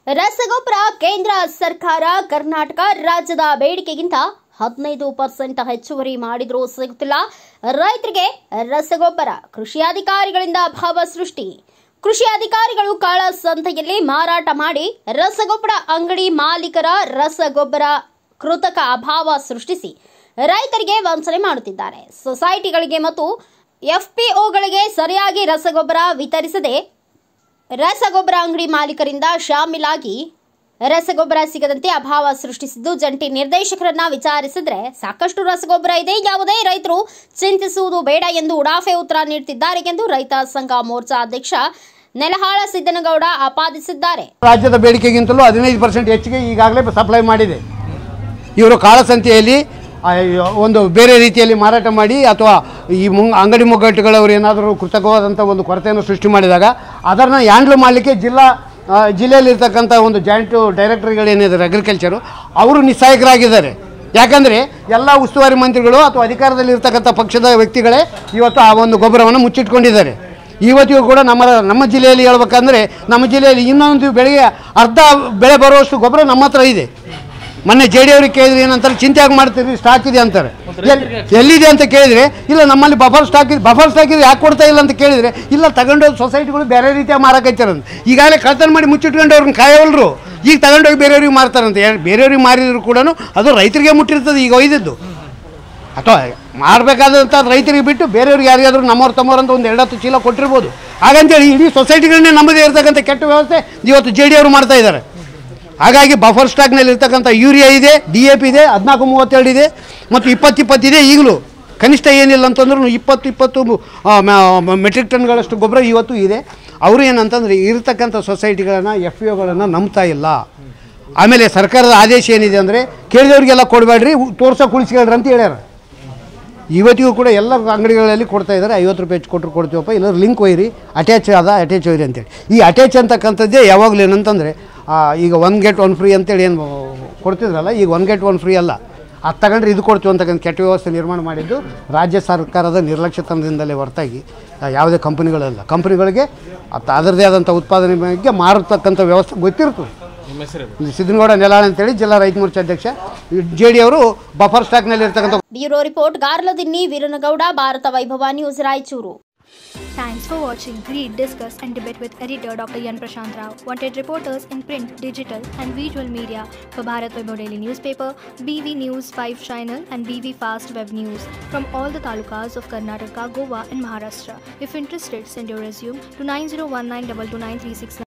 ರಸಗೊಬ್ಬರ ಕೇಂದ್ರ ಸರ್ಕಾರ ಕರ್ನಾಟಕ ರಾಜ್ಯದ ಬೇಡಿಕೆಗಿಂತ 15% ಹೆಚ್ಚುವರಿ ಮಾಡಿದರೂ ಸಿಗುತ್ತಿಲ್ಲ. ರೈತರಿಗೆ ರಸಗೊಬ್ಬರ ಕೃಷಿ ಅಧಿಕಾರಿಗಳಿಂದ ಅಭಾವ ಸೃಷ್ಟಿ. ಕೃಷಿ ಅಧಿಕಾರಿಗಳು ಕಾಳಸಂತೆಯಲ್ಲಿ ಮಾರಾಟ ಮಾಡಿ ರಸಗೊಬ್ಬರ ಅಂಗಡಿ ಮಾಲೀಕರ ರಸಗೊಬ್ಬರ ಕೃತಕ ಅಭಾವ ಸೃಷ್ಟಿಸಿ ರೈತರಿಗೆ ವಂಚನೆ ಮಾಡುತ್ತಿದ್ದಾರೆ. ಸೊಸೈಟಿಗಳಿಗೆ ಮತ್ತು ಎಫ್ಪಿಒಗಳಿಗೆ ಸರಿಯಾಗಿ ರಸಗೊಬ್ಬರ ವಿತರಿಸದೆ ರಸಗೊಬ್ಬರ ಅಂಗಡಿ ಮಾಲೀಕರಿಂದ ಶಾಮೀಲಾಗಿ ರಸಗೊಬ್ಬರ ಸಿಗದಂತೆ ಅಭಾವ ಸೃಷ್ಟಿಸಿದ್ದು. ಜಂಟಿ ನಿರ್ದೇಶಕರನ್ನ ವಿಚಾರಿಸಿದ್ರೆ ಸಾಕಷ್ಟು ರಸಗೊಬ್ಬರ ಇದೆ, ಯಾವುದೇ ರೈತರು ಚಿಂತಿಸುವುದು ಬೇಡ ಎಂದು ಉಡಾಫೆ ಉತ್ತರ ನೀಡುತ್ತಿದ್ದಾರೆ ಎಂದು ರೈತ ಸಂಘ ಮೋರ್ಚಾ ಅಧ್ಯಕ್ಷ ನೆಲಹಾಳ ಸಿದ್ದನಗೌಡ ಆಪಾದಿಸಿದ್ದಾರೆ. ರಾಜ್ಯದ ಬೇಡಿಕೆಗಿಂತಲೂ 15% ಹೆಚ್ಚಿಗೆ ಈಗಾಗಲೇ ಸಪ್ಲೈ ಮಾಡಿದೆ. ಇವರು ಕಾಳಸಂತೆಯಲ್ಲಿ ಒಂದು ಬೇರೆ ರೀತಿಯಲ್ಲಿ ಮಾರಾಟ ಮಾಡಿ ಅಥವಾ ಈ ಅಂಗಡಿ ಮುಗ್ಗಟ್ಟುಗಳವರು ಏನಾದರೂ ಕೃತಕವಾದಂಥ ಒಂದು ಕೊರತೆಯನ್ನು ಸೃಷ್ಟಿ ಮಾಡಿದಾಗ ಅದನ್ನು ಹ್ಯಾಂಡ್ಲ್ ಮಾಡಲಿಕ್ಕೆ ಜಿಲ್ಲೆಯಲ್ಲಿರ್ತಕ್ಕಂಥ ಒಂದು ಜಾಯಿಂಟ್ ಡೈರೆಕ್ಟರ್ಗಳೇನಿದ್ದಾರೆ ಅಗ್ರಿಕಲ್ಚರು ಅವರು ನಿಸ್ಸಹಾಯಕರಾಗಿದ್ದಾರೆ. ಯಾಕಂದರೆ ಎಲ್ಲ ಉಸ್ತುವಾರಿ ಮಂತ್ರಿಗಳು ಅಥವಾ ಅಧಿಕಾರದಲ್ಲಿರ್ತಕ್ಕಂಥ ಪಕ್ಷದ ವ್ಯಕ್ತಿಗಳೇ ಇವತ್ತು ಆ ಒಂದು ಗೊಬ್ಬರವನ್ನು ಮುಚ್ಚಿಟ್ಕೊಂಡಿದ್ದಾರೆ. ಇವತ್ತಿಗೂ ಕೂಡ ನಮ್ಮ ಜಿಲ್ಲೆಯಲ್ಲಿ ಹೇಳ್ಬೇಕಂದ್ರೆ ನಮ್ಮ ಜಿಲ್ಲೆಯಲ್ಲಿ ಇನ್ನೊಂದು ಬೆಳೆಗೆ ಅರ್ಧ ಬೆಳೆ ಬರುವಷ್ಟು ಗೊಬ್ಬರ ನಮ್ಮ ಹತ್ರ ಇದೆ. ಮೊನ್ನೆ JD ಅವ್ರಿಗೆ ಕೇಳಿದ್ರೆ ಏನಂತಾರೆ, ಚಿಂತೆಯಾಗಿ ಮಾಡ್ತೀರಿ, ಸ್ಟಾಕ್ ಇದೆ ಅಂತಾರೆ. ಎಲ್ಲಿದೆ ಅಂತ ಕೇಳಿದರೆ ಇಲ್ಲ ನಮ್ಮಲ್ಲಿ ಬಫರ್ ಸ್ಟಾಕ್ ಇದೆ, ಯಾಕೆ ಕೊಡ್ತಾ ಇಲ್ಲ ಅಂತ ಕೇಳಿದರೆ ಇಲ್ಲ ತಗೊಂಡೋಗಿ ಸೊಸೈಟಿಗಳು ಬೇರೆ ರೀತಿಯಾಗಿ ಮಾರಾಕೈತಾರಂತೆ. ಈಗಾಗಲೇ ಕಳ್ತನ ಮಾಡಿ ಮುಚ್ಚಿಟ್ಕೊಂಡು ಅವ್ರನ್ನ ಕಾಯವಲ್ರು ಈಗ ತಗೊಂಡೋಗಿ ಬೇರೆಯವ್ರಿಗೆ ಮಾರ್ತಾರಂತೆ. ಬೇರೆಯವ್ರಿಗೆ ಮಾರಿದ್ರು ಕೂಡ ಅದು ರೈತರಿಗೆ ಮುಟ್ಟಿರ್ತದೆ ಈಗ ಒಯ್ದಿದ್ದು. ಅಥವಾ ಮಾಡಬೇಕಾದಂಥ ರೈತರಿಗೆ ಬಿಟ್ಟು ಬೇರೆಯವ್ರಿಗೆ ಯಾರಿಗಾದ್ರೂ ನಮ್ಮವ್ರು ತಮ್ಮವ್ರು ಅಂತ ಒಂದು 2 ಚೀಲ ಕೊಟ್ಟಿರ್ಬೋದು. ಹಾಗಂತೇಳಿ ಇಡೀ ಸೊಸೈಟಿಗಳನ್ನೇ ನಮ್ಮದೇ ಇರ್ತಕ್ಕಂಥ ಕೆಟ್ಟ ವ್ಯವಸ್ಥೆ ಇವತ್ತು JD ಅವರು ಮಾಡ್ತಾ ಇದ್ದಾರೆ. ಹಾಗಾಗಿ ಬಫರ್ ಸ್ಟಾಕ್ನಲ್ಲಿ ಇರ್ತಕ್ಕಂಥ ಯೂರಿಯಾ ಇದೆ, DAP ಇದೆ, 1432 ಇದೆ ಮತ್ತು 20 ಇದೆ. ಈಗಲೂ ಕನಿಷ್ಠ ಏನಿಲ್ಲ ಅಂತಂದ್ರೂ 20 ಮೆಟ್ರಿಕ್ ಟನ್ಗಳಷ್ಟು ಗೊಬ್ಬರ ಇವತ್ತು ಇದೆ. ಅವರು ಏನಂತಂದರೆ ಇರ್ತಕ್ಕಂಥ ಸೊಸೈಟಿಗಳನ್ನು FPOಗಳನ್ನು ನಂಬ್ತಾ ಇಲ್ಲ. ಆಮೇಲೆ ಸರ್ಕಾರದ ಆದೇಶ ಏನಿದೆ ಅಂದರೆ ಕೇಳಿದವ್ರಿಗೆಲ್ಲ ಕೊಡಬೇಡ್ರಿ, ತೋರ್ಸೋಕೆ ಉಳಿಸ್ಕೊಳ್ರಿ ಅಂತ ಹೇಳ್ಯಾರ. ಇವತ್ತಿಗೂ ಕೂಡ ಎಲ್ಲ ಅಂಗಡಿಗಳಲ್ಲಿ ಕೊಡ್ತಾ ಇದ್ದಾರೆ. 50 ರೂಪಾಯಿ ಹೆಚ್ಚು ಕೊಟ್ಟರು ಕೊಡ್ತೀವಪ್ಪ, ಇಲ್ಲ ಲಿಂಕ್ ಒಯ್ಯಿರಿ, ಅಟ್ಯಾಚ್ ಒಯ್ಯಿರಿ ಅಂತೇಳಿ. ಈ ಅಟ್ಯಾಚ್ ಅಂತಕ್ಕಂಥದ್ದೇ ಯಾವಾಗಲೂ ಏನಂತಂದರೆ ಈಗ 1 get 1 free ಅಂತೇಳಿ ಏನು ಕೊಡ್ತಿದ್ರಲ್ಲ, ಈಗ 1 get 1 free ಅಲ್ಲ, ಅದು ತಗೊಂಡ್ರೆ ಇದು ಕೊಡ್ತೀವಿ ಅಂತಕ್ಕಂಥ ಕೆಟ್ಟ ವ್ಯವಸ್ಥೆ ನಿರ್ಮಾಣ ಮಾಡಿದ್ದು ರಾಜ್ಯ ಸರ್ಕಾರದ ನಿರ್ಲಕ್ಷ್ಯತನದಿಂದಲೇ ಹೊರತಾಗಿ ಯಾವುದೇ ಕಂಪನಿಗಳಿಗೆ ಅದರದೇ ಆದಂಥ ಉತ್ಪಾದನೆ ಬಗ್ಗೆ ಮಾರತಕ್ಕಂಥ ವ್ಯವಸ್ಥೆ ಗೊತ್ತಿರ್ತದೆ. ಸಿದ್ದನಗೌಡ ನೆಲಹಾಳ ಅಂತೇಳಿ ಜಿಲ್ಲಾ ರೈತ ಮೋರ್ಚಾ ಅಧ್ಯಕ್ಷ. JD ಅವರು ಬಫರ್ ಸ್ಟಾಕ್ನಲ್ಲಿ ಇರ್ತಕ್ಕಂಥ. ಬ್ಯೂರೋ ರಿಪೋರ್ಟ್ ಗಾರ್ಲದಿನ್ನಿ ವೀರನಗೌಡ, ಭಾರತ ವೈಭವ news, Raichur. Thanks for watching. Read, discuss and debate with editor Dr. Yan Prashant Rao. Wanted reporters in print, digital and visual media for Bharat Vaibhav Daily Newspaper, BV News 5 Channel and BV Fast Web News from all the talukas of Karnataka, Goa and Maharashtra. If interested, send your resume to 9019229369.